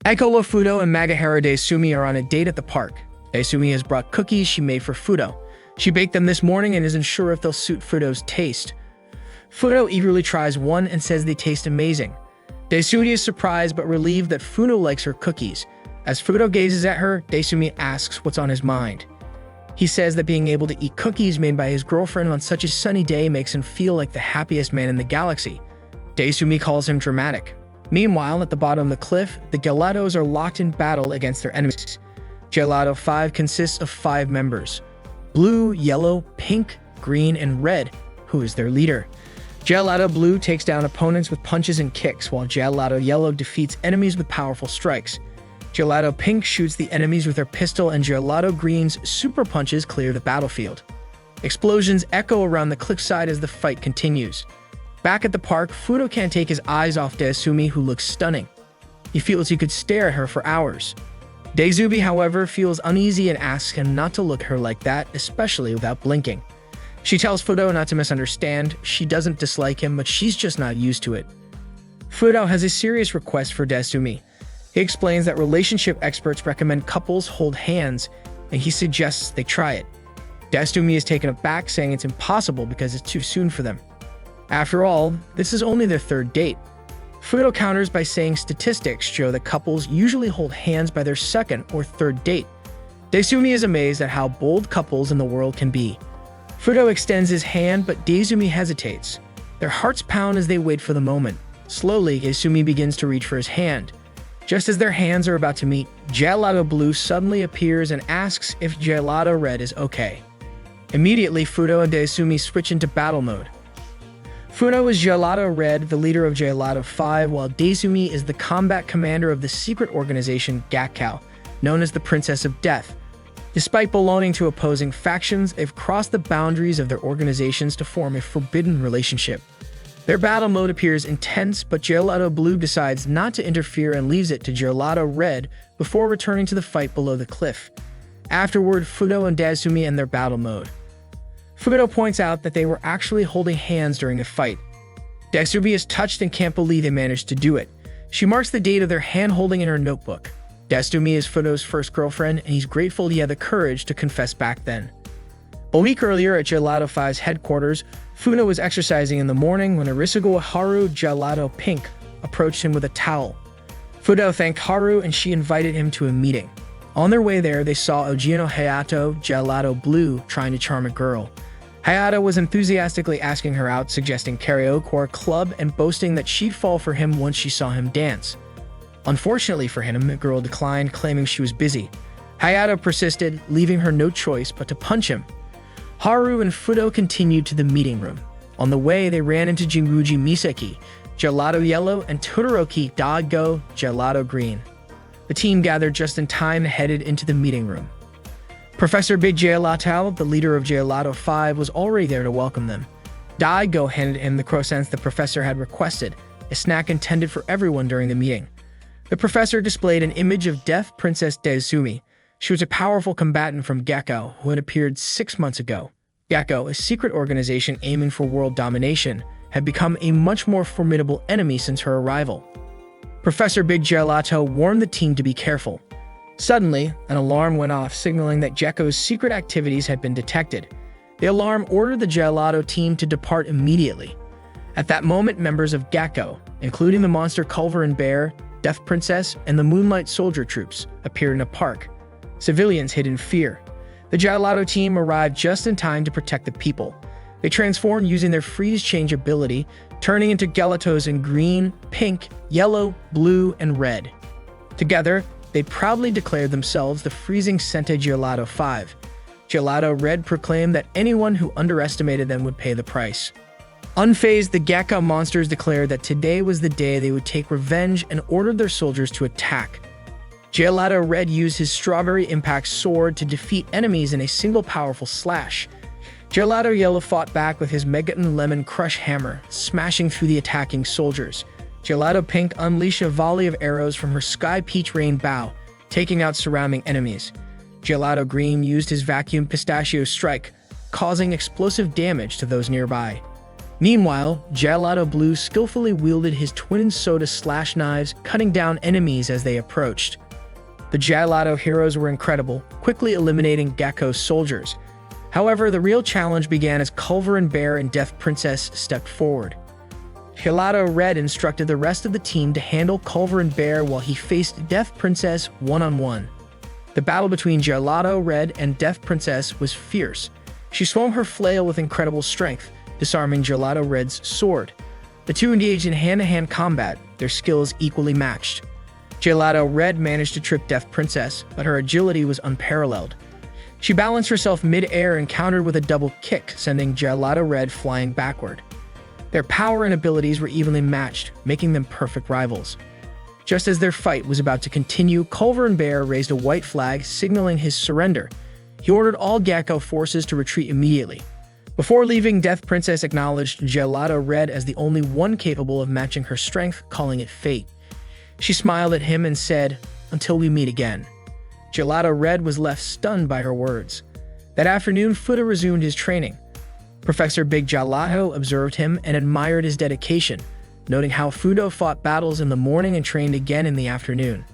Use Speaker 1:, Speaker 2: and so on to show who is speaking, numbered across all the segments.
Speaker 1: Aikolo, Fudo, and Magahara Daisumi are on a date at the park. Daisumi has brought cookies she made for Fudo. She baked them this morning and isn't sure if they'll suit Fudo's taste. Fudo eagerly tries one and says they taste amazing. Daisumi is surprised but relieved that Fudo likes her cookies. As Fudo gazes at her, Daisumi asks what's on his mind. He says that being able to eat cookies made by his girlfriend on such a sunny day makes him feel like the happiest man in the galaxy. Daisumi calls him dramatic. Meanwhile, at the bottom of the cliff, the Gelatos are locked in battle against their enemies. Gelato 5 consists of 5 members: Blue, Yellow, Pink, Green, and Red, who is their leader. Gelato Blue takes down opponents with punches and kicks, while Gelato Yellow defeats enemies with powerful strikes. Gelato Pink shoots the enemies with her pistol, and Gelato Green's super punches clear the battlefield. Explosions echo around the cliffside as the fight continues. Back at the park, Fudo can't take his eyes off Daisumi, who looks stunning. He feels he could stare at her for hours. Daisumi, however, feels uneasy and asks him not to look at her like that, especially without blinking. She tells Fudo not to misunderstand. She doesn't dislike him, but she's just not used to it. Fudo has a serious request for Daisumi. He explains that relationship experts recommend couples hold hands, and he suggests they try it. Daisumi is taken aback, saying it's impossible because it's too soon for them. After all, this is only their 3rd date. Fudo counters by saying statistics show that couples usually hold hands by their 2nd or 3rd date. Daisumi is amazed at how bold couples in the world can be. Fudo extends his hand, but Daisumi hesitates. Their hearts pound as they wait for the moment. Slowly, Daisumi begins to reach for his hand. Just as their hands are about to meet, Gelato Blue suddenly appears and asks if Gelato Red is okay. Immediately, Fudo and Daisumi switch into battle mode. Fudo is Gelato Red, the leader of Gelato 5, while Daisumi is the combat commander of the secret organization Gakkao, known as the Princess of Death. Despite belonging to opposing factions, they've crossed the boundaries of their organizations to form a forbidden relationship. Their battle mode appears intense, but Gelato Blue decides not to interfere and leaves it to Gelato Red before returning to the fight below the cliff. Afterward, Fudo and Daisumi end their battle mode. Fudo points out that they were actually holding hands during the fight. Daisumi is touched and can't believe they managed to do it. She marks the date of their hand-holding in her notebook. Daisumi is Fudo's first girlfriend, and he's grateful he had the courage to confess back then. A week earlier at Gelato 5's headquarters, Fudo was exercising in the morning when Arisugawa Haru, Gelato Pink, approached him with a towel. Fudo thanked Haru and she invited him to a meeting. On their way there, they saw Ojino Hayato, Gelato Blue, trying to charm a girl. Hayato was enthusiastically asking her out, suggesting karaoke or a club, and boasting that she'd fall for him once she saw him dance. Unfortunately for him, the girl declined, claiming she was busy. Hayato persisted, leaving her no choice but to punch him. Haru and Fudo continued to the meeting room. On the way, they ran into Jinguji Misaki, Gelato Yellow, and Todoroki Daigo, Gelato Green. The team gathered just in time and headed into the meeting room. Professor Big Gelato, the leader of Gelato 5, was already there to welcome them. Daigo handed him the croissants the professor had requested, a snack intended for everyone during the meeting. The professor displayed an image of Death Princess Daisumi. She was a powerful combatant from Gakkao who had appeared 6 months ago. Gakkao, a secret organization aiming for world domination, had become a much more formidable enemy since her arrival. Professor Big Gelato warned the team to be careful. Suddenly, an alarm went off, signaling that Gekko's secret activities had been detected. The alarm ordered the Gelato team to depart immediately. At that moment, members of Gakkao, including the monster Culver and Bear, Death Princess, and the Moonlight Soldier troops, appeared in a park. Civilians hid in fear. The Gelato team arrived just in time to protect the people. They transformed using their freeze-change ability, turning into Gelatos in green, pink, yellow, blue, and red. Together, they proudly declared themselves the freezing Sente Gelato 5. Gelato Red proclaimed that anyone who underestimated them would pay the price. Unfazed, the Gakkao monsters declared that today was the day they would take revenge and ordered their soldiers to attack. Gelato Red used his Strawberry Impact sword to defeat enemies in a single powerful slash. Gelato Yellow fought back with his Megaton Lemon Crush hammer, smashing through the attacking soldiers. Gelato Pink unleashed a volley of arrows from her Sky Peach Rain bow, taking out surrounding enemies. Gelato Green used his Vacuum Pistachio Strike, causing explosive damage to those nearby. Meanwhile, Gelato Blue skillfully wielded his twin soda slash knives, cutting down enemies as they approached. The Gelato heroes were incredible, quickly eliminating Gecko's soldiers. However, the real challenge began as Culver and Bear and Death Princess stepped forward. Gelato Red instructed the rest of the team to handle Culver and Bear while he faced Death Princess one-on-one. The battle between Gelato Red and Death Princess was fierce. She swung her flail with incredible strength, disarming Gelato Red's sword. The two engaged in hand-to-hand combat, their skills equally matched. Gelato Red managed to trip Death Princess, but her agility was unparalleled. She balanced herself mid-air and countered with a double kick, sending Gelato Red flying backward. Their power and abilities were evenly matched, making them perfect rivals. Just as their fight was about to continue, Culver and Bear raised a white flag, signaling his surrender. He ordered all Gecko forces to retreat immediately. Before leaving, Death Princess acknowledged Gelato Red as the only one capable of matching her strength, calling it fate. She smiled at him and said, "Until we meet again." Gelato Red was left stunned by her words. That afternoon, Fudo resumed his training. Professor Big Gelato observed him and admired his dedication, noting how Fudo fought battles in the morning and trained again in the afternoon.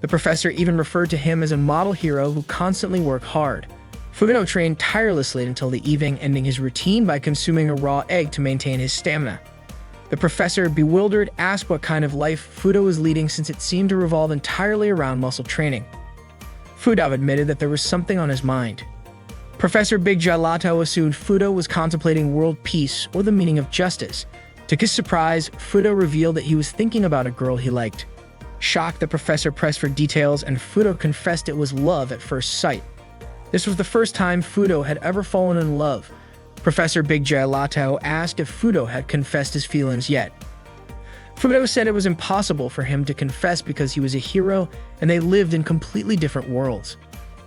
Speaker 1: The professor even referred to him as a model hero who constantly worked hard. Fudo trained tirelessly until the evening, ending his routine by consuming a raw egg to maintain his stamina. The professor, bewildered, asked what kind of life Fudo was leading since it seemed to revolve entirely around muscle training. Fudo admitted that there was something on his mind. Professor Big Gelato assumed Fudo was contemplating world peace or the meaning of justice. To his surprise, Fudo revealed that he was thinking about a girl he liked. Shocked, the professor pressed for details, and Fudo confessed it was love at first sight. This was the first time Fudo had ever fallen in love. Professor Big Gelato asked if Fudo had confessed his feelings yet. Fudo said it was impossible for him to confess because he was a hero and they lived in completely different worlds.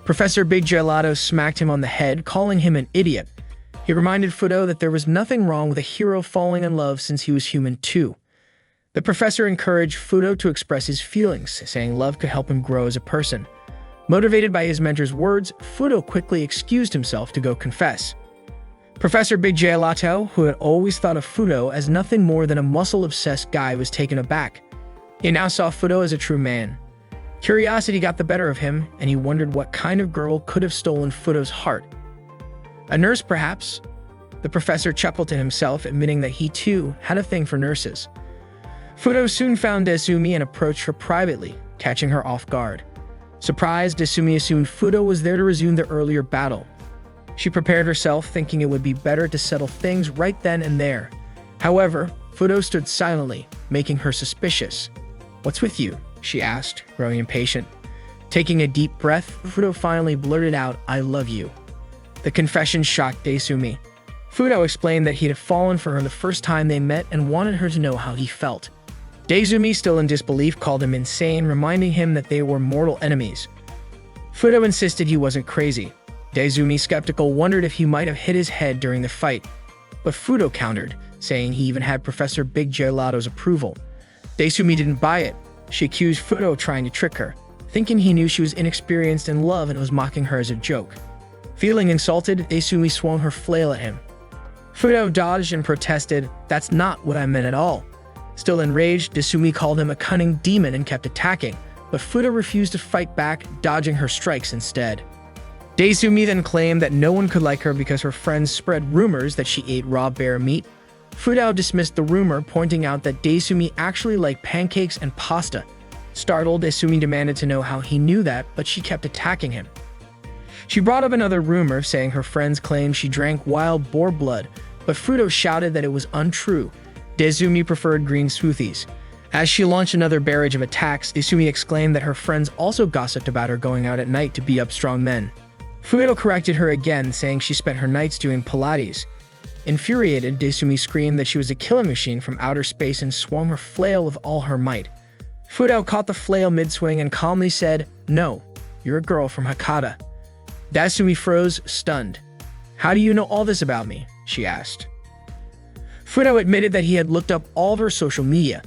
Speaker 1: Professor Big Gelato smacked him on the head, calling him an idiot. He reminded Fudo that there was nothing wrong with a hero falling in love since he was human too. The professor encouraged Fudo to express his feelings, saying love could help him grow as a person. Motivated by his mentor's words, Fudo quickly excused himself to go confess. Professor Big Gelato, who had always thought of Fudo as nothing more than a muscle-obsessed guy, was taken aback. He now saw Fudo as a true man. Curiosity got the better of him, and he wondered what kind of girl could have stolen Fudo's heart. A nurse, perhaps? The professor chuckled to himself, admitting that he too had a thing for nurses. Fudo soon found Desumi and approached her privately, catching her off guard. Surprised, Desumi assumed Fudo was there to resume their earlier battle. She prepared herself, thinking it would be better to settle things right then and there. However, Fudo stood silently, making her suspicious. "What's with you?" she asked, growing impatient. Taking a deep breath, Fudo finally blurted out, "I love you." The confession shocked Desumi. Fudo explained that he had fallen for her the first time they met and wanted her to know how he felt. Desumi, still in disbelief, called him insane, reminding him that they were mortal enemies. Fudo insisted he wasn't crazy. Desumi, skeptical, wondered if he might have hit his head during the fight. But Fudo countered, saying he even had Professor Big Gelato's approval. Desumi didn't buy it. She accused Fudo of trying to trick her, thinking he knew she was inexperienced in love and was mocking her as a joke. Feeling insulted, Desumi swung her flail at him. Fudo dodged and protested, "That's not what I meant at all." Still enraged, Desumi called him a cunning demon and kept attacking, but Fudo refused to fight back, dodging her strikes instead. Desumi then claimed that no one could like her because her friends spread rumors that she ate raw bear meat. Fudo dismissed the rumor, pointing out that Desumi actually liked pancakes and pasta. Startled, Desumi demanded to know how he knew that, but she kept attacking him. She brought up another rumor, saying her friends claimed she drank wild boar blood, but Fudo shouted that it was untrue. Desumi preferred green smoothies. As she launched another barrage of attacks, Desumi exclaimed that her friends also gossiped about her going out at night to beat up strong men. Fudo corrected her again, saying she spent her nights doing Pilates. Infuriated, Desumi screamed that she was a killing machine from outer space and swung her flail with all her might. Fudo caught the flail mid-swing and calmly said, "No, you're a girl from Hakata." Desumi froze, stunned. "How do you know all this about me?" she asked. Fudo admitted that he had looked up all of her social media.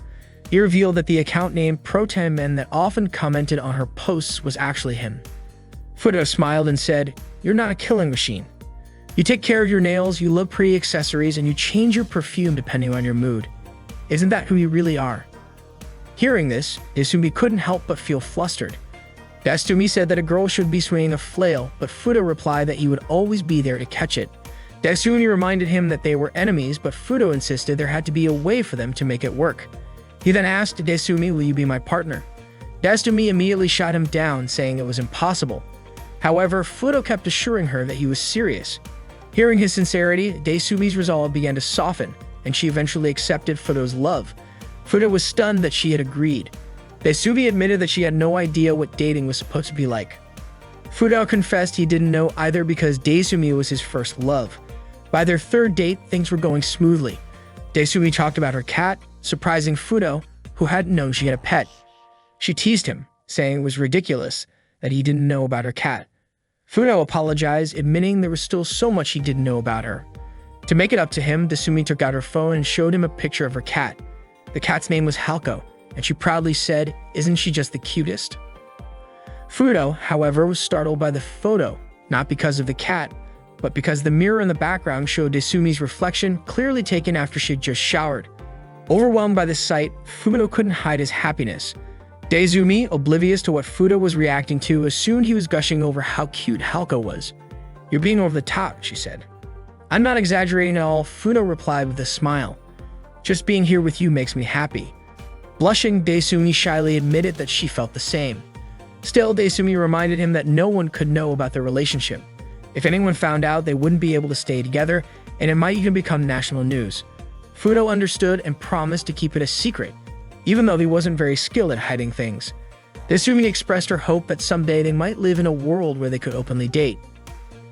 Speaker 1: He revealed that the account name Protemen that often commented on her posts was actually him. Fudo smiled and said, "You're not a killing machine." You take care of your nails, you love pretty accessories, and you change your perfume depending on your mood. Isn't that who you really are?" Hearing this, Desumi couldn't help but feel flustered. Desumi said that a girl should be swinging a flail, but Fudo replied that he would always be there to catch it. Desumi reminded him that they were enemies, but Fudo insisted there had to be a way for them to make it work. He then asked Desumi, "Will you be my partner?" Desumi immediately shot him down, saying it was impossible. However, Fudo kept assuring her that he was serious. Hearing his sincerity, Desumi's resolve began to soften, and she eventually accepted Fudo's love. Fudo was stunned that she had agreed. Desumi admitted that she had no idea what dating was supposed to be like. Fudo confessed he didn't know either because Desumi was his first love. By their third date, things were going smoothly. Desumi talked about her cat, surprising Fudo, who hadn't known she had a pet. She teased him, saying it was ridiculous that he didn't know about her cat. Fudo apologized, admitting there was still so much he didn't know about her. To make it up to him, Desumi took out her phone and showed him a picture of her cat. The cat's name was Halko, and she proudly said, "Isn't she just the cutest?" Fudo, however, was startled by the photo, not because of the cat, but because the mirror in the background showed Desumi's reflection clearly taken after she had just showered. Overwhelmed by the sight, Fudo couldn't hide his happiness. Desumi, oblivious to what Fudo was reacting to, assumed he was gushing over how cute Halko was. "You're being over the top," she said. "I'm not exaggerating at all," Fudo replied with a smile. "Just being here with you makes me happy." Blushing, Desumi shyly admitted that she felt the same. Still, Desumi reminded him that no one could know about their relationship. If anyone found out, they wouldn't be able to stay together, and it might even become national news. Fudo understood and promised to keep it a secret, even though he wasn't very skilled at hiding things. Desumi expressed her hope that someday they might live in a world where they could openly date.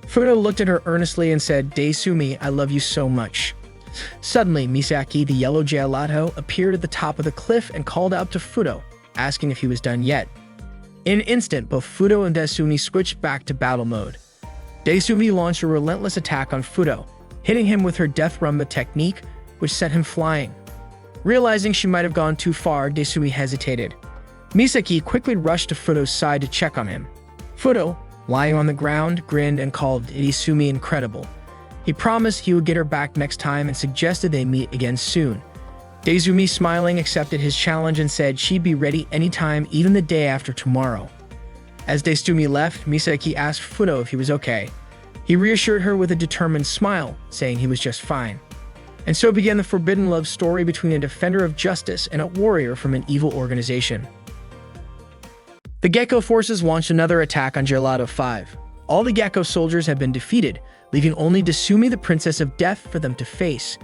Speaker 1: Fudo looked at her earnestly and said, "Desumi, I love you so much." Suddenly, Misaki, the yellow gelato, appeared at the top of the cliff and called out to Fudo, asking if he was done yet. In an instant, both Fudo and Desumi switched back to battle mode. Desumi launched a relentless attack on Fudo, hitting him with her Death Rumba technique, which sent him flying. Realizing she might have gone too far, Desumi hesitated. Misaki quickly rushed to Fudo's side to check on him. Fudo, lying on the ground, grinned and called Desumi incredible. He promised he would get her back next time and suggested they meet again soon. Desumi, smiling, accepted his challenge and said she'd be ready anytime, even the day after tomorrow. As Desumi left, Misaki asked Fudo if he was okay. He reassured her with a determined smile, saying he was just fine. And so began the forbidden love story between a defender of justice and a warrior from an evil organization. The Gecko forces launched another attack on Gelato 5. All the Gecko soldiers had been defeated, leaving only Desumi, the Princess of Death, for them to face.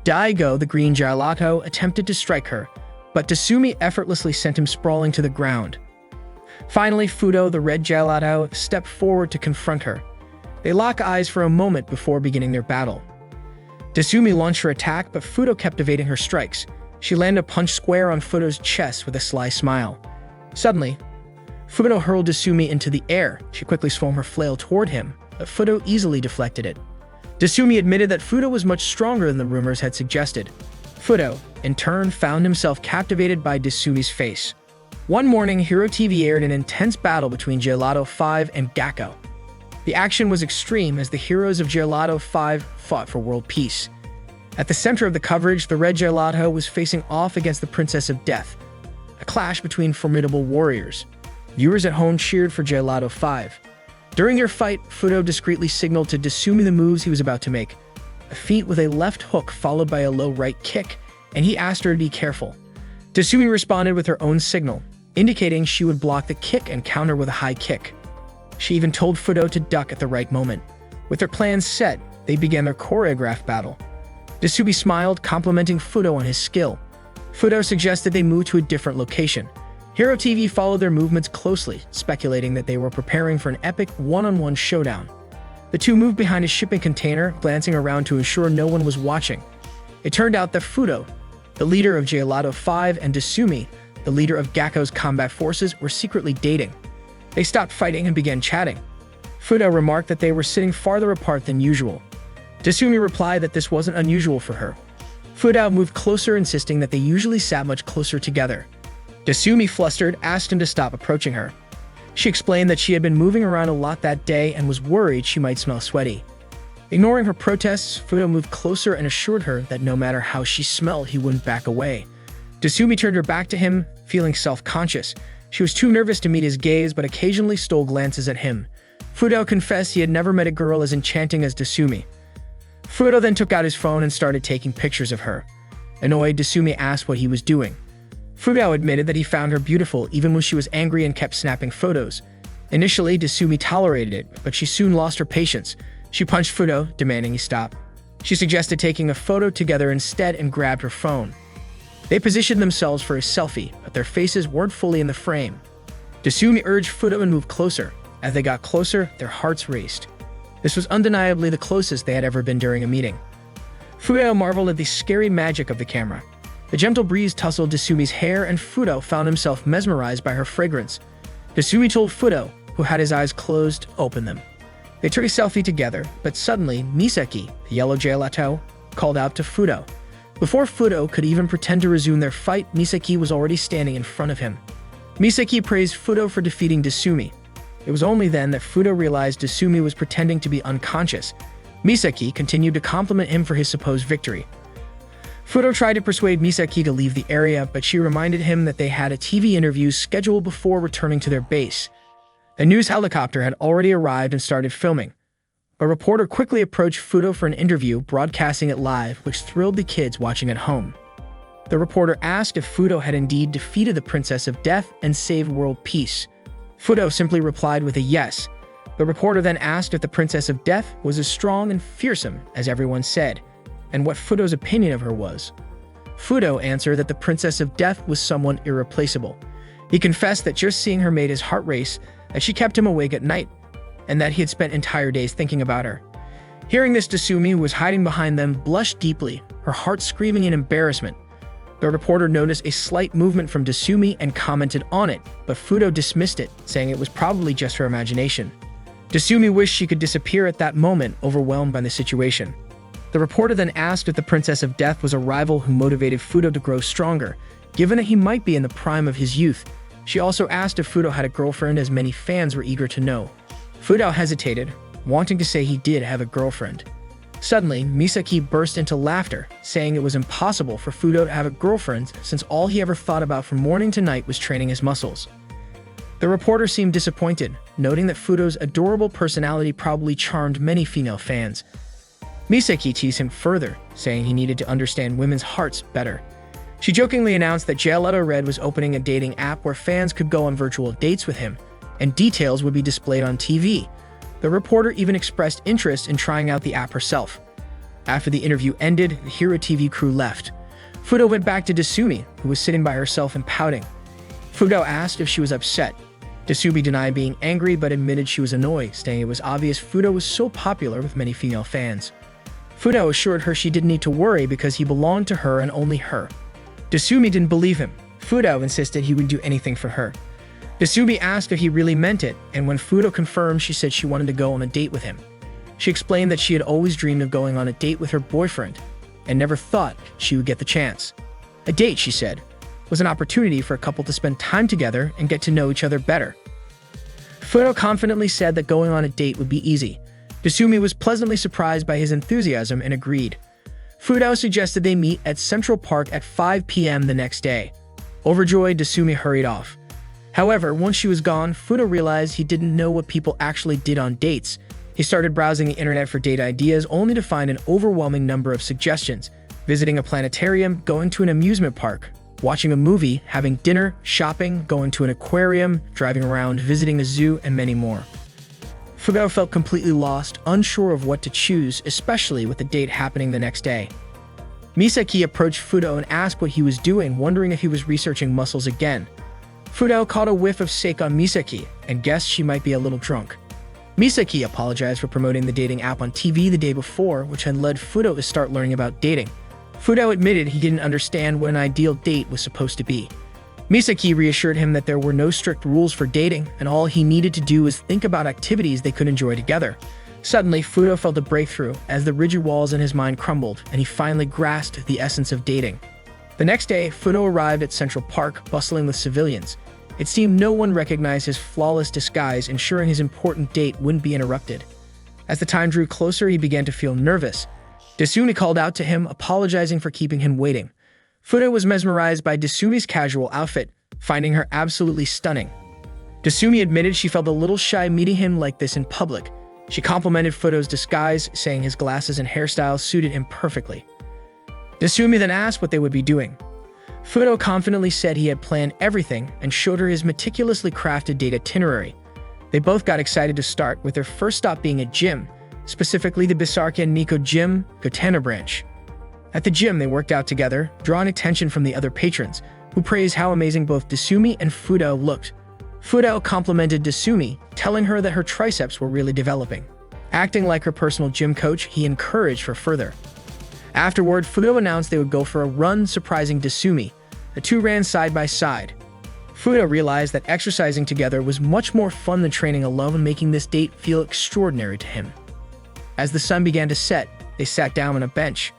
Speaker 1: Daigo, the green gelato, attempted to strike her, but Desumi effortlessly sent him sprawling to the ground. Finally, Fudo, the red gelato, stepped forward to confront her. They lock eyes for a moment before beginning their battle. Desumi launched her attack, but Fudo kept evading her strikes. She landed a punch square on Fudo's chest with a sly smile. Suddenly, Fudo hurled Desumi into the air. She quickly swung her flail toward him, but Fudo easily deflected it. Desumi admitted that Fudo was much stronger than the rumors had suggested. Fudo, in turn, found himself captivated by Desumi's face. One morning, Hero TV aired an intense battle between Gelato 5 and Gecko. The action was extreme as the heroes of Gelato 5 fought for world peace. At the center of the coverage, the red gelato was facing off against the Princess of Death, a clash between formidable warriors. Viewers at home cheered for Gelato 5. During their fight, Fudo discreetly signaled to Desumi the moves he was about to make. A feint with a left hook followed by a low right kick, and he asked her to be careful. Desumi responded with her own signal, indicating she would block the kick and counter with a high kick. She even told Fudo to duck at the right moment. With their plans set, they began their choreographed battle. Desumi smiled, complimenting Fudo on his skill. Fudo suggested they move to a different location. Hero TV followed their movements closely, speculating that they were preparing for an epic one-on-one showdown. The two moved behind a shipping container, glancing around to ensure no one was watching. It turned out that Fudo, the leader of Gelato 5, and Desumi, the leader of Gecko's combat forces, were secretly dating. They stopped fighting and began chatting. Fudo remarked that they were sitting farther apart than usual. Desumi replied that this wasn't unusual for her. Fudo moved closer, insisting that they usually sat much closer together. Desumi, flustered, asked him to stop approaching her. She explained that she had been moving around a lot that day and was worried she might smell sweaty. Ignoring her protests, Fudo moved closer and assured her that no matter how she smelled, he wouldn't back away. Desumi turned her back to him, feeling self-conscious. She was too nervous to meet his gaze, but occasionally stole glances at him. Fudo confessed he had never met a girl as enchanting as Desumi. Fudo then took out his phone and started taking pictures of her. Annoyed, Desumi asked what he was doing. Fudo admitted that he found her beautiful even when she was angry and kept snapping photos. Initially, Desumi tolerated it, but she soon lost her patience. She punched Fudo, demanding he stop. She suggested taking a photo together instead and grabbed her phone. They positioned themselves for a selfie, but their faces weren't fully in the frame. Desumi urged Fudo and moved closer. As they got closer, their hearts raced. This was undeniably the closest they had ever been during a meeting. Fudo marveled at the scary magic of the camera. The gentle breeze tousled Desumi's hair, and Fudo found himself mesmerized by her fragrance. Desumi told Fudo, who had his eyes closed, to open them. They took a selfie together, but suddenly Misaki, the yellow gelato, called out to Fudo. Before Fudo could even pretend to resume their fight, Misaki was already standing in front of him. Misaki praised Fudo for defeating Desumi. It was only then that Fudo realized Desumi was pretending to be unconscious. Misaki continued to compliment him for his supposed victory. Fudo tried to persuade Misaki to leave the area, but she reminded him that they had a TV interview scheduled before returning to their base. A news helicopter had already arrived and started filming. A reporter quickly approached Fudo for an interview, broadcasting it live, which thrilled the kids watching at home. The reporter asked if Fudo had indeed defeated the Princess of Death and saved world peace. Fudo simply replied with a yes. The reporter then asked if the Princess of Death was as strong and fearsome as everyone said, and what Fudo's opinion of her was. Fudo answered that the Princess of Death was someone irreplaceable. He confessed that just seeing her made his heart race, that she kept him awake at night, and that he had spent entire days thinking about her. Hearing this, Desumi, who was hiding behind them, blushed deeply, her heart screaming in embarrassment. The reporter noticed a slight movement from Desumi and commented on it, but Fudo dismissed it, saying it was probably just her imagination. Desumi wished she could disappear at that moment, overwhelmed by the situation. The reporter then asked if the Princess of Death was a rival who motivated Fudo to grow stronger, given that he might be in the prime of his youth. She also asked if Fudo had a girlfriend, as many fans were eager to know. Fudo hesitated, wanting to say he did have a girlfriend. Suddenly, Misaki burst into laughter, saying it was impossible for Fudo to have a girlfriend since all he ever thought about from morning to night was training his muscles. The reporter seemed disappointed, noting that Fudo's adorable personality probably charmed many female fans. Misaki teased him further, saying he needed to understand women's hearts better. She jokingly announced that Gelato Red was opening a dating app where fans could go on virtual dates with him, and details would be displayed on TV. The reporter even expressed interest in trying out the app herself. After the interview ended, the Hero TV crew left. Fudo went back to Desumi, who was sitting by herself and pouting. Fudo asked if she was upset. Desumi denied being angry but admitted she was annoyed, saying it was obvious Fudo was so popular with many female fans. Fudo assured her she didn't need to worry because he belonged to her and only her. Desumi didn't believe him. Fudo insisted he would do anything for her. Desumi asked if he really meant it, and when Fudo confirmed, she said she wanted to go on a date with him. She explained that she had always dreamed of going on a date with her boyfriend, and never thought she would get the chance. A date, she said, was an opportunity for a couple to spend time together and get to know each other better. Fudo confidently said that going on a date would be easy. Desumi was pleasantly surprised by his enthusiasm and agreed. Fudo suggested they meet at Central Park at 5 p.m. the next day. Overjoyed, Desumi hurried off. However, once she was gone, Fudo realized he didn't know what people actually did on dates. He started browsing the internet for date ideas, only to find an overwhelming number of suggestions: visiting a planetarium, going to an amusement park, watching a movie, having dinner, shopping, going to an aquarium, driving around, visiting a zoo, and many more. Fudo felt completely lost, unsure of what to choose, especially with the date happening the next day. Misaki approached Fudo and asked what he was doing, wondering if he was researching muscles again. Fudo caught a whiff of Sekai Misaki and guessed she might be a little drunk. Misaki apologized for promoting the dating app on TV the day before, which had led Fudo to start learning about dating. Fudo admitted he didn't understand what an ideal date was supposed to be. Misaki reassured him that there were no strict rules for dating, and all he needed to do was think about activities they could enjoy together. Suddenly, Fudo felt a breakthrough as the rigid walls in his mind crumbled, and he finally grasped the essence of dating. The next day, Fudo arrived at Central Park, bustling with civilians. It seemed no one recognized his flawless disguise, ensuring his important date wouldn't be interrupted. As the time drew closer, he began to feel nervous. Desumi called out to him, apologizing for keeping him waiting. Fudo was mesmerized by Desumi's casual outfit, finding her absolutely stunning. Desumi admitted she felt a little shy meeting him like this in public. She complimented Fudo's disguise, saying his glasses and hairstyle suited him perfectly. Desumi then asked what they would be doing. Fudo confidently said he had planned everything and showed her his meticulously crafted date itinerary. They both got excited to start, with their first stop being a gym, specifically the Bisarka Nico Gym, Gotana branch. At the gym, they worked out together, drawing attention from the other patrons, who praised how amazing both Desumi and Fudo looked. Fudo complimented Desumi, telling her that her triceps were really developing. Acting like her personal gym coach, he encouraged her further. Afterward, Fudo announced they would go for a run, surprising Desumi. The two ran side by side. Fudo realized that exercising together was much more fun than training alone, making this date feel extraordinary to him. As the sun began to set, they sat down on a bench.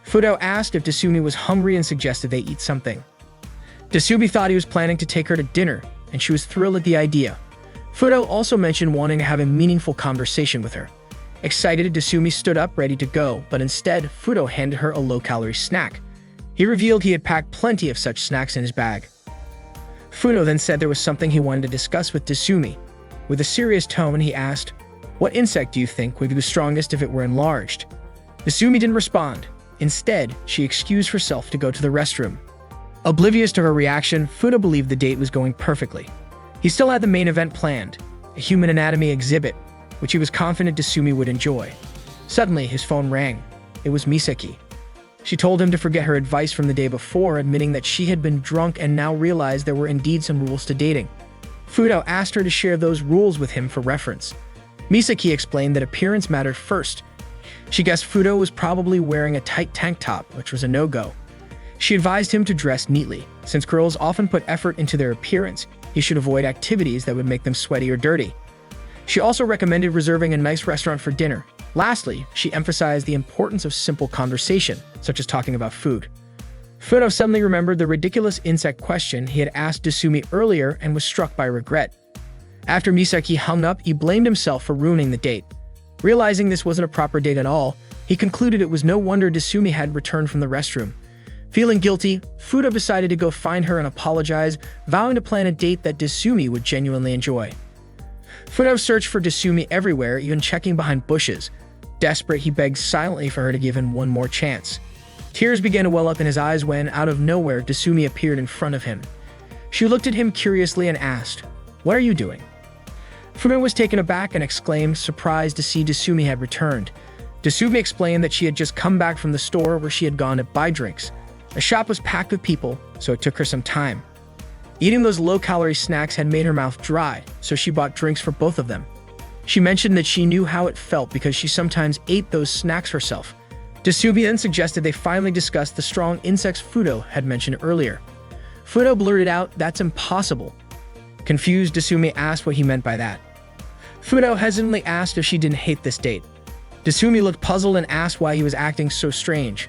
Speaker 1: Fudo asked if Desumi was hungry and suggested they eat something. Desumi thought he was planning to take her to dinner, and she was thrilled at the idea. Fudo also mentioned wanting to have a meaningful conversation with her. Excited, Desumi stood up ready to go, but instead, Fudo handed her a low-calorie snack. He revealed he had packed plenty of such snacks in his bag. Fudo then said there was something he wanted to discuss with Desumi. With a serious tone, he asked, "What insect do you think would be the strongest if it were enlarged?" Desumi didn't respond. Instead, she excused herself to go to the restroom. Oblivious to her reaction, Fudo believed the date was going perfectly. He still had the main event planned, a human anatomy exhibit, which he was confident Desumi would enjoy. Suddenly, his phone rang. It was Misaki. She told him to forget her advice from the day before, admitting that she had been drunk and now realized there were indeed some rules to dating. Fudo asked her to share those rules with him for reference. Misaki explained that appearance mattered first. She guessed Fudo was probably wearing a tight tank top, which was a no-go. She advised him to dress neatly. Since girls often put effort into their appearance, he should avoid activities that would make them sweaty or dirty. She also recommended reserving a nice restaurant for dinner. Lastly, she emphasized the importance of simple conversation, such as talking about food. Fudo suddenly remembered the ridiculous insect question he had asked Desumi earlier and was struck by regret. After Misaki hung up, he blamed himself for ruining the date. Realizing this wasn't a proper date at all, he concluded it was no wonder Desumi had returned from the restroom. Feeling guilty, Fudo decided to go find her and apologize, vowing to plan a date that Desumi would genuinely enjoy. Fudo searched for Desumi everywhere, even checking behind bushes. Desperate, he begged silently for her to give him one more chance. Tears began to well up in his eyes when, out of nowhere, Desumi appeared in front of him. She looked at him curiously and asked, "What are you doing?" Fudo was taken aback and exclaimed, surprised to see Desumi had returned. Desumi explained that she had just come back from the store where she had gone to buy drinks. The shop was packed with people, so it took her some time. Eating those low-calorie snacks had made her mouth dry, so she bought drinks for both of them. She mentioned that she knew how it felt because she sometimes ate those snacks herself. Desumi then suggested they finally discuss the strong insects Fudo had mentioned earlier. Fudo blurted out, "That's impossible." Confused, Desumi asked what he meant by that. Fudo hesitantly asked if she didn't hate this date. Desumi looked puzzled and asked why he was acting so strange.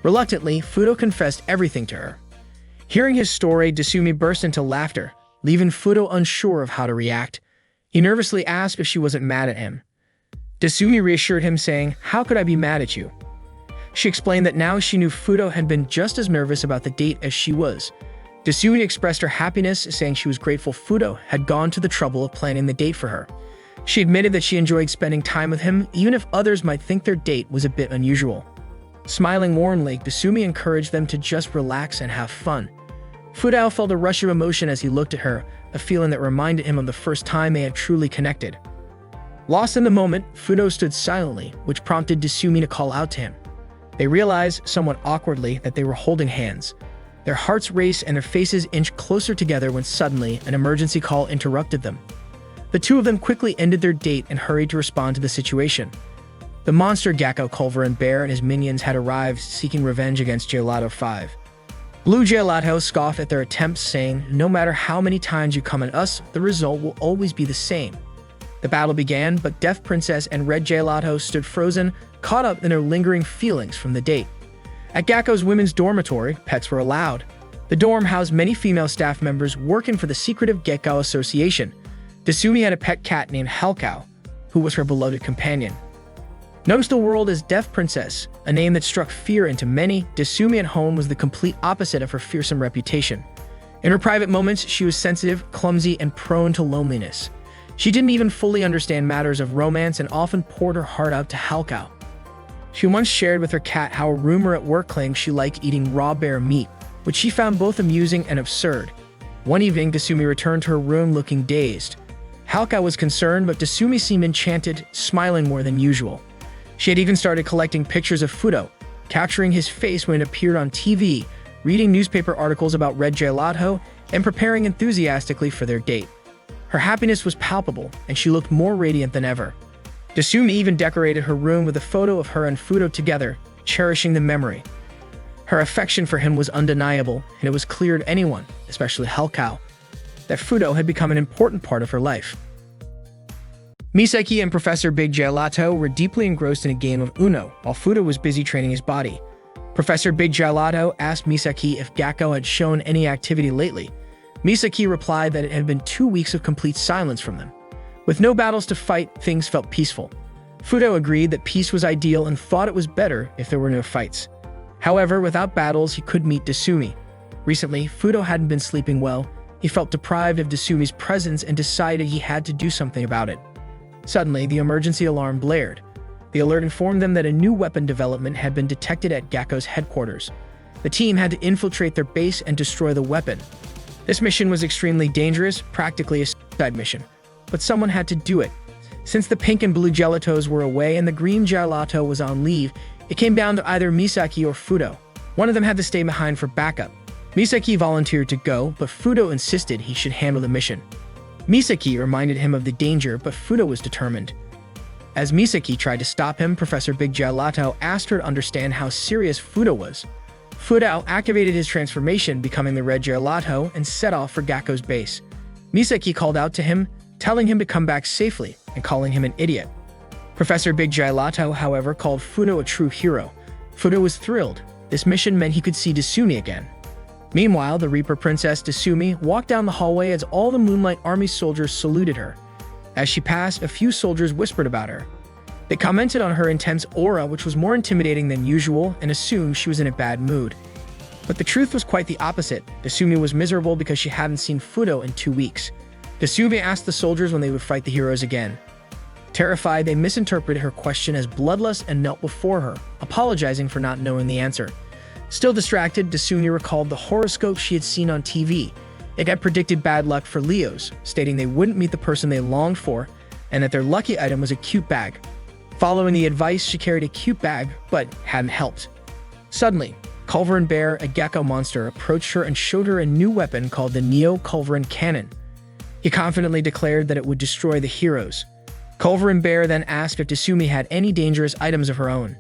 Speaker 1: Reluctantly, Fudo confessed everything to her. Hearing his story, Desumi burst into laughter, leaving Fudo unsure of how to react. He nervously asked if she wasn't mad at him. Desumi reassured him, saying, "How could I be mad at you?" She explained that now she knew Fudo had been just as nervous about the date as she was. Desumi expressed her happiness, saying she was grateful Fudo had gone to the trouble of planning the date for her. She admitted that she enjoyed spending time with him, even if others might think their date was a bit unusual. Smiling warmly, Desumi encouraged them to just relax and have fun. Fudo felt a rush of emotion as he looked at her, a feeling that reminded him of the first time they had truly connected. Lost in the moment, Fudo stood silently, which prompted Desumi to call out to him. They realized, somewhat awkwardly, that they were holding hands. Their hearts raced and their faces inched closer together when suddenly an emergency call interrupted them. The two of them quickly ended their date and hurried to respond to the situation. The monster Gecko Culver and Bear and his minions had arrived, seeking revenge against Gelato 5. Blue Gelato scoffed at their attempts, saying, "No matter how many times you come at us, the result will always be the same." The battle began, but Death Princess and Red Gelato stood frozen, caught up in their lingering feelings from the date. At Gecko's women's dormitory, pets were allowed. The dorm housed many female staff members working for the secretive Gecko Association. Desumi had a pet cat named Helcow, who was her beloved companion. Known to the world as Deaf Princess, a name that struck fear into many, Desumi at home was the complete opposite of her fearsome reputation. In her private moments, she was sensitive, clumsy, and prone to loneliness. She didn't even fully understand matters of romance and often poured her heart out to Halkao. She once shared with her cat how a rumor at work claimed she liked eating raw bear meat, which she found both amusing and absurd. One evening, Desumi returned to her room looking dazed. Halkao was concerned, but Desumi seemed enchanted, smiling more than usual. She had even started collecting pictures of Fudo, capturing his face when it appeared on TV, reading newspaper articles about red gelato, and preparing enthusiastically for their date. Her happiness was palpable, and she looked more radiant than ever. Desumi even decorated her room with a photo of her and Fudo together, cherishing the memory. Her affection for him was undeniable, and it was clear to anyone, especially Halkao, that Fudo had become an important part of her life. Misaki and Professor Big Gelato were deeply engrossed in a game of Uno, while Fudo was busy training his body. Professor Big Gelato asked Misaki if Gakko had shown any activity lately. Misaki replied that it had been 2 weeks of complete silence from them. With no battles to fight, things felt peaceful. Fudo agreed that peace was ideal and thought it was better if there were no fights. However, without battles, he could meet Desumi. Recently, Fudo hadn't been sleeping well. He felt deprived of Desumi's presence and decided he had to do something about it. Suddenly, the emergency alarm blared. The alert informed them that a new weapon development had been detected at Gakko's headquarters. The team had to infiltrate their base and destroy the weapon. This mission was extremely dangerous, practically a suicide mission. But someone had to do it. Since the pink and blue gelatos were away and the green gelato was on leave, it came down to either Misaki or Fudo. One of them had to stay behind for backup. Misaki volunteered to go, but Fudo insisted he should handle the mission. Misaki reminded him of the danger, but Fudo was determined. As Misaki tried to stop him, Professor Big Gelato asked her to understand how serious Fudo was. Fudo activated his transformation, becoming the red gelato, and set off for Gakko's base. Misaki called out to him, telling him to come back safely and calling him an idiot. Professor Big Gelato, however, called Fudo a true hero. Fudo was thrilled. This mission meant he could see Desumi again. Meanwhile, the Reaper Princess Desumi walked down the hallway as all the Moonlight Army soldiers saluted her. As she passed, a few soldiers whispered about her. They commented on her intense aura, which was more intimidating than usual, and assumed she was in a bad mood. But the truth was quite the opposite. Desumi was miserable because she hadn't seen Fudo in 2 weeks. Desumi asked the soldiers when they would fight the heroes again. Terrified, they misinterpreted her question as bloodlust and knelt before her, apologizing for not knowing the answer. Still distracted, Desumi recalled the horoscope she had seen on TV. It had predicted bad luck for Leos, stating they wouldn't meet the person they longed for, and that their lucky item was a cute bag. Following the advice, she carried a cute bag, but hadn't helped. Suddenly, Culverin Bear, a gecko monster, approached her and showed her a new weapon called the Neo-Culverin Cannon. He confidently declared that it would destroy the heroes. Culverin Bear then asked if Desumi had any dangerous items of her own.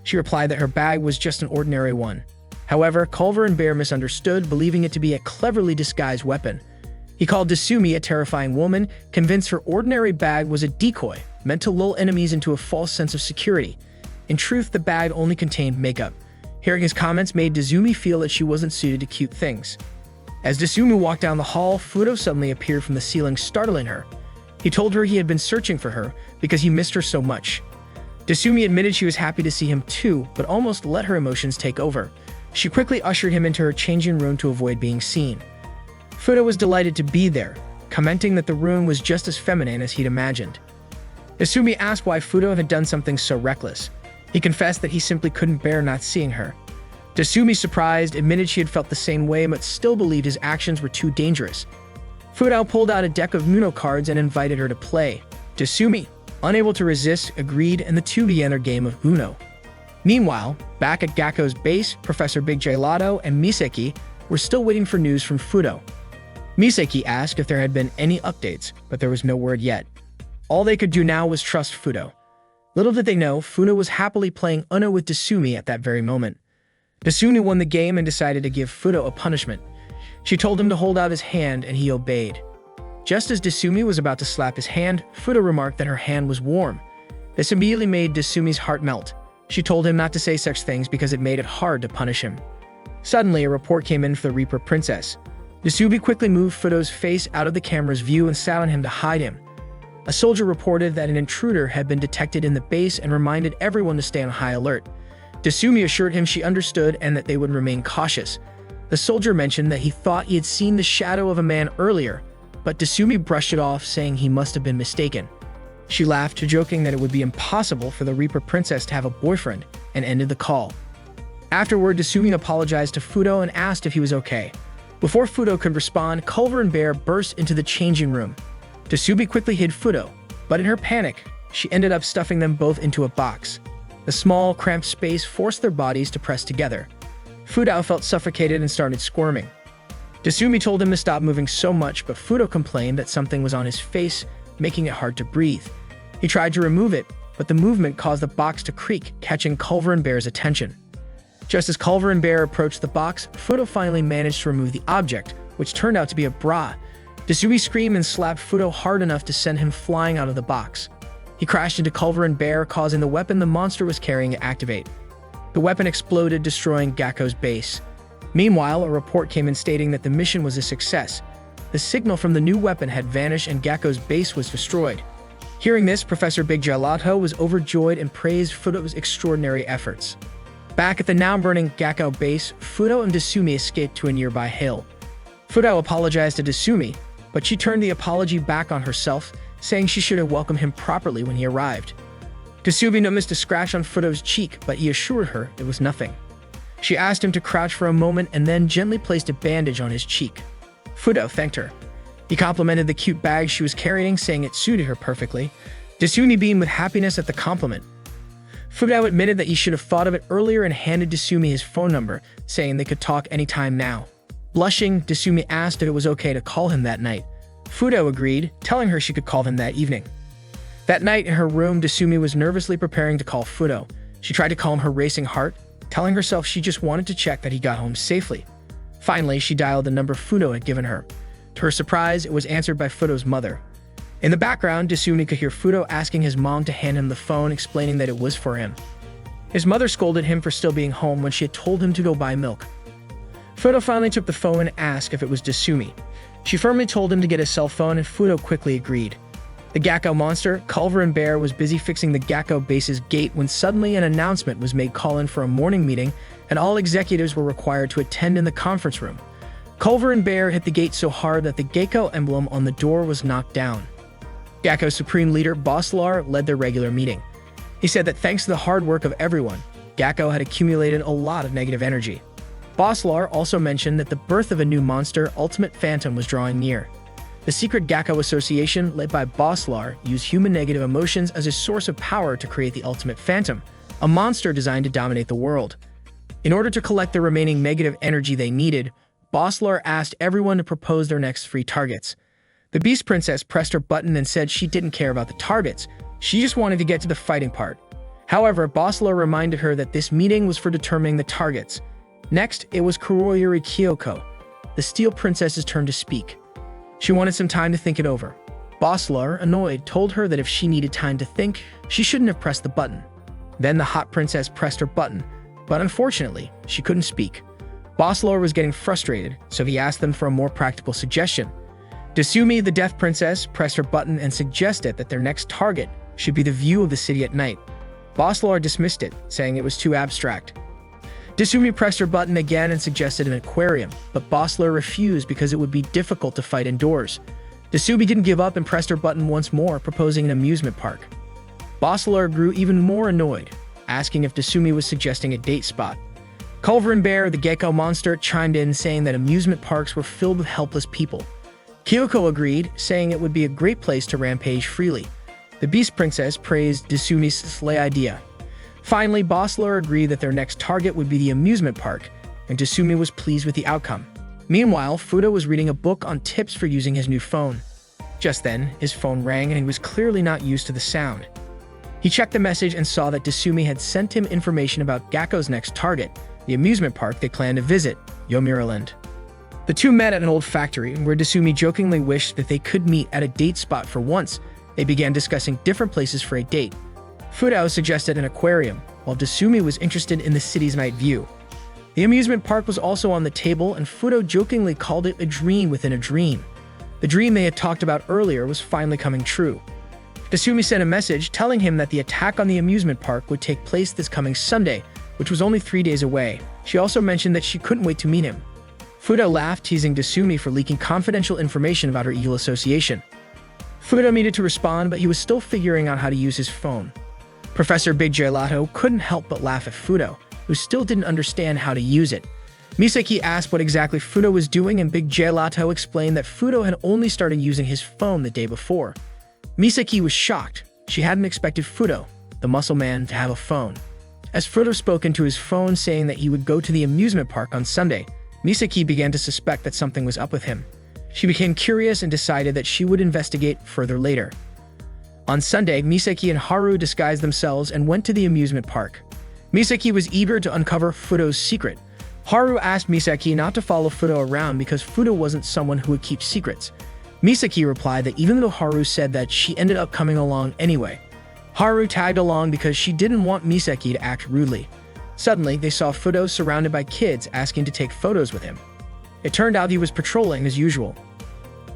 Speaker 1: She replied that her bag was just an ordinary one. However, Culverin Bear misunderstood, believing it to be a cleverly disguised weapon. He called Desumi a terrifying woman, convinced her ordinary bag was a decoy, meant to lull enemies into a false sense of security. In truth, the bag only contained makeup. Hearing his comments made Desumi feel that she wasn't suited to cute things. As Desumi walked down the hall, Fudo suddenly appeared from the ceiling, startling her. He told her he had been searching for her because he missed her so much. Desumi admitted she was happy to see him too, but almost let her emotions take over. She quickly ushered him into her changing room to avoid being seen. Fudo was delighted to be there, commenting that the room was just as feminine as he'd imagined. Desumi asked why Fudo had done something so reckless. He confessed that he simply couldn't bear not seeing her. Desumi, surprised, admitted she had felt the same way but still believed his actions were too dangerous. Fudo pulled out a deck of Uno cards and invited her to play. Desumi, unable to resist, agreed, and the two began their game of Uno. Meanwhile, back at Gakko's base, Professor Big Gelato and Misaki were still waiting for news from Fudo. Misaki asked if there had been any updates, but there was no word yet. All they could do now was trust Fudo. Little did they know, Fudo was happily playing Uno with Desumi at that very moment. Desumi won the game and decided to give Fudo a punishment. She told him to hold out his hand, and he obeyed. Just as Desumi was about to slap his hand, Fudo remarked that her hand was warm. This immediately made Desumi's heart melt. She told him not to say such things because it made it hard to punish him. Suddenly, a report came in for the Reaper Princess. Desumi quickly moved Fudo's face out of the camera's view and sat on him to hide him. A soldier reported that an intruder had been detected in the base and reminded everyone to stay on high alert. Desumi assured him she understood and that they would remain cautious. The soldier mentioned that he thought he had seen the shadow of a man earlier, but Desumi brushed it off, saying he must have been mistaken. She laughed, joking that it would be impossible for the Reaper Princess to have a boyfriend, and ended the call. Afterward, Desumi apologized to Fudo and asked if he was okay. Before Fudo could respond, Culver and Bear burst into the changing room. Desumi quickly hid Fudo, but in her panic, she ended up stuffing them both into a box. The small, cramped space forced their bodies to press together. Fudo felt suffocated and started squirming. Desumi told him to stop moving so much, but Fudo complained that something was on his face, making it hard to breathe. He tried to remove it, but the movement caused the box to creak, catching Culver and Bear's attention. Just as Culver and Bear approached the box, Fudo finally managed to remove the object, which turned out to be a bra. Desumi screamed and slapped Fudo hard enough to send him flying out of the box. He crashed into Culver and Bear, causing the weapon the monster was carrying to activate. The weapon exploded, destroying Gakko's base. Meanwhile, a report came in stating that the mission was a success. The signal from the new weapon had vanished and Gakko's base was destroyed. Hearing this, Professor Big Gelato was overjoyed and praised Fudo's extraordinary efforts. Back at the now-burning Gakko base, Fudo and Desumi escaped to a nearby hill. Fudo apologized to Desumi, but she turned the apology back on herself, saying she should have welcomed him properly when he arrived. Desumi noticed a scratch on Fudo's cheek, but he assured her it was nothing. She asked him to crouch for a moment and then gently placed a bandage on his cheek. Fudo thanked her. He complimented the cute bag she was carrying, saying it suited her perfectly. Desumi beamed with happiness at the compliment. Fudo admitted that he should have thought of it earlier and handed Desumi his phone number, saying they could talk anytime now. Blushing, Desumi asked if it was okay to call him that night. Fudo agreed, telling her she could call him that evening. That night in her room, Desumi was nervously preparing to call Fudo. She tried to calm her racing heart, telling herself she just wanted to check that he got home safely. Finally, she dialed the number Fudo had given her. To her surprise, it was answered by Fudo's mother. In the background, Desumi could hear Fudo asking his mom to hand him the phone, explaining that it was for him. His mother scolded him for still being home when she had told him to go buy milk. Fudo finally took the phone and asked if it was Desumi. She firmly told him to get a cell phone, and Fudo quickly agreed. The Gakko monster, Culver and Bear, was busy fixing the Gakko base's gate when suddenly an announcement was made calling for a morning meeting, and all executives were required to attend in the conference room. Culver and Bear hit the gate so hard that the Gakko emblem on the door was knocked down. Gakko's supreme leader, Bosslar, led their regular meeting. He said that thanks to the hard work of everyone, Gakko had accumulated a lot of negative energy. Bosslar also mentioned that the birth of a new monster, Ultimate Phantom, was drawing near. The secret Gakko Association, led by Bosslar, used human negative emotions as a source of power to create the Ultimate Phantom, a monster designed to dominate the world. In order to collect the remaining negative energy they needed, Bosslar asked everyone to propose their next 3 targets. The Beast Princess pressed her button and said she didn't care about the targets, she just wanted to get to the fighting part. However, Bosslar reminded her that this meeting was for determining the targets. Next, it was Kuroyuri Kyoko, the Steel Princess's turn to speak. She wanted some time to think it over. Bosslar, annoyed, told her that if she needed time to think, she shouldn't have pressed the button. Then the Hot Princess pressed her button, but unfortunately, she couldn't speak. Bosslar was getting frustrated, so he asked them for a more practical suggestion. Desumi, the Death Princess, pressed her button and suggested that their next target should be the view of the city at night. Bosslar dismissed it, saying it was too abstract. Desumi pressed her button again and suggested an aquarium, but Bosslar refused because it would be difficult to fight indoors. Desumi didn't give up and pressed her button once more, proposing an amusement park. Bosslar grew even more annoyed, asking if Desumi was suggesting a date spot. Culver and Bear, the Gakko monster, chimed in, saying that amusement parks were filled with helpless people. Kyoko agreed, saying it would be a great place to rampage freely. The Beast Princess praised Desumi's sleigh idea. Finally, Bosslar agreed that their next target would be the amusement park, and Desumi was pleased with the outcome. Meanwhile, Fudo was reading a book on tips for using his new phone. Just then, his phone rang and he was clearly not used to the sound. He checked the message and saw that Desumi had sent him information about Gakko's next target, the amusement park they planned to visit, Yomiuraland. The two met at an old factory where Desumi jokingly wished that they could meet at a date spot for once. They began discussing different places for a date. Fudo suggested an aquarium, while Desumi was interested in the city's night view. The amusement park was also on the table, and Fudo jokingly called it a dream within a dream. The dream they had talked about earlier was finally coming true. Desumi sent a message telling him that the attack on the amusement park would take place this coming Sunday, which was only 3 days away. She also mentioned that she couldn't wait to meet him. Fudo laughed, teasing Desumi for leaking confidential information about her evil association. Fudo needed to respond, but he was still figuring out how to use his phone. Professor Big Gelato couldn't help but laugh at Fudo, who still didn't understand how to use it. Misaki asked what exactly Fudo was doing, and Big Gelato explained that Fudo had only started using his phone the day before. Misaki was shocked. She hadn't expected Fudo, the muscle man, to have a phone. As Fudo spoke into his phone saying that he would go to the amusement park on Sunday, Misaki began to suspect that something was up with him. She became curious and decided that she would investigate further later. On Sunday, Misaki and Haru disguised themselves and went to the amusement park. Misaki was eager to uncover Fudo's secret. Haru asked Misaki not to follow Fudo around because Fudo wasn't someone who would keep secrets. Misaki replied that even though Haru said that, she ended up coming along anyway. Haru tagged along because she didn't want Misaki to act rudely. Suddenly, they saw Fudo surrounded by kids asking to take photos with him. It turned out he was patrolling as usual.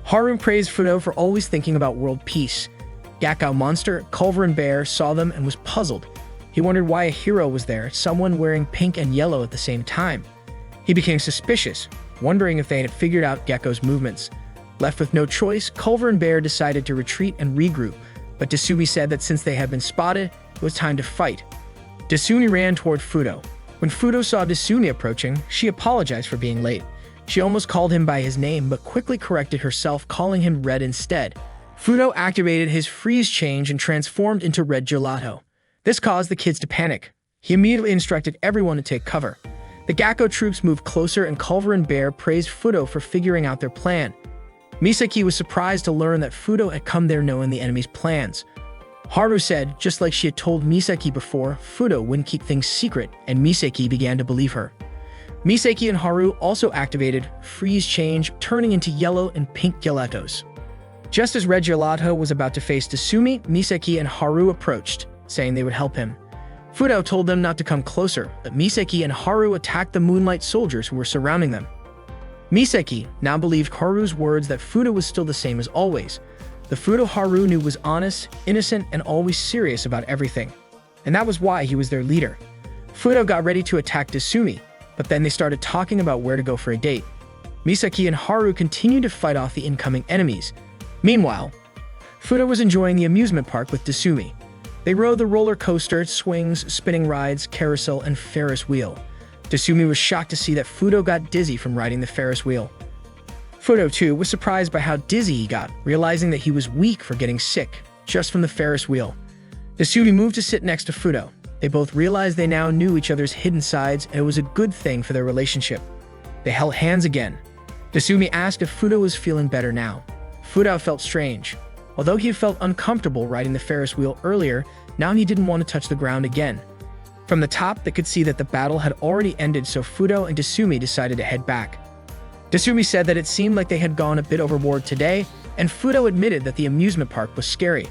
Speaker 1: Haru praised Fudo for always thinking about world peace. Gekko Monster, Culver and Bear saw them and was puzzled. He wondered why a hero was there, someone wearing pink and yellow at the same time. He became suspicious, wondering if they had figured out Gekko's movements. Left with no choice, Culver and Bear decided to retreat and regroup, but Desumi said that since they had been spotted, it was time to fight. Desumi ran toward Fudo. When Fudo saw Desumi approaching, she apologized for being late. She almost called him by his name, but quickly corrected herself, calling him Red instead. Fudo activated his freeze change and transformed into Red Gelato. This caused the kids to panic. He immediately instructed everyone to take cover. The Gekko troops moved closer, and Culver and Bear praised Fudo for figuring out their plan. Misaki was surprised to learn that Fudo had come there knowing the enemy's plans. Haru said, just like she had told Misaki before, Fudo wouldn't keep things secret, and Misaki began to believe her. Misaki and Haru also activated Freeze Change, turning into yellow and pink gelatos. Just as Red Gelato was about to face Desumi, Misaki and Haru approached, saying they would help him. Fudo told them not to come closer, but Misaki and Haru attacked the Moonlight soldiers who were surrounding them. Misaki now believed Haru's words that Fudo was still the same as always. The Fudo Haru knew was honest, innocent, and always serious about everything. And that was why he was their leader. Fudo got ready to attack Desumi, but then they started talking about where to go for a date. Misaki and Haru continued to fight off the incoming enemies. Meanwhile, Fudo was enjoying the amusement park with Desumi. They rode the roller coaster, swings, spinning rides, carousel, and Ferris wheel. Desumi was shocked to see that Fudo got dizzy from riding the Ferris wheel. Fudo, too, was surprised by how dizzy he got, realizing that he was weak for getting sick, just from the Ferris wheel. Desumi moved to sit next to Fudo. They both realized they now knew each other's hidden sides, and it was a good thing for their relationship. They held hands again. Desumi asked if Fudo was feeling better now. Fudo felt strange. Although he felt uncomfortable riding the Ferris wheel earlier, now he didn't want to touch the ground again. From the top, they could see that the battle had already ended, so Fudo and Desumi decided to head back. Desumi said that it seemed like they had gone a bit overboard today, and Fudo admitted that the amusement park was scary.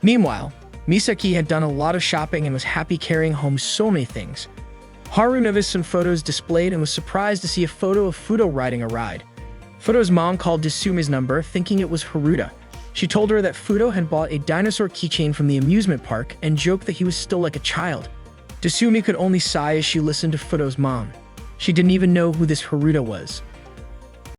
Speaker 1: Meanwhile, Misaki had done a lot of shopping and was happy carrying home so many things. Haru noticed some photos displayed and was surprised to see a photo of Fudo riding a ride. Fudo's mom called Desumi's number, thinking it was Haruta. She told her that Fudo had bought a dinosaur keychain from the amusement park and joked that he was still like a child. Desumi could only sigh as she listened to Fudo's mom. She didn't even know who this Haruta was.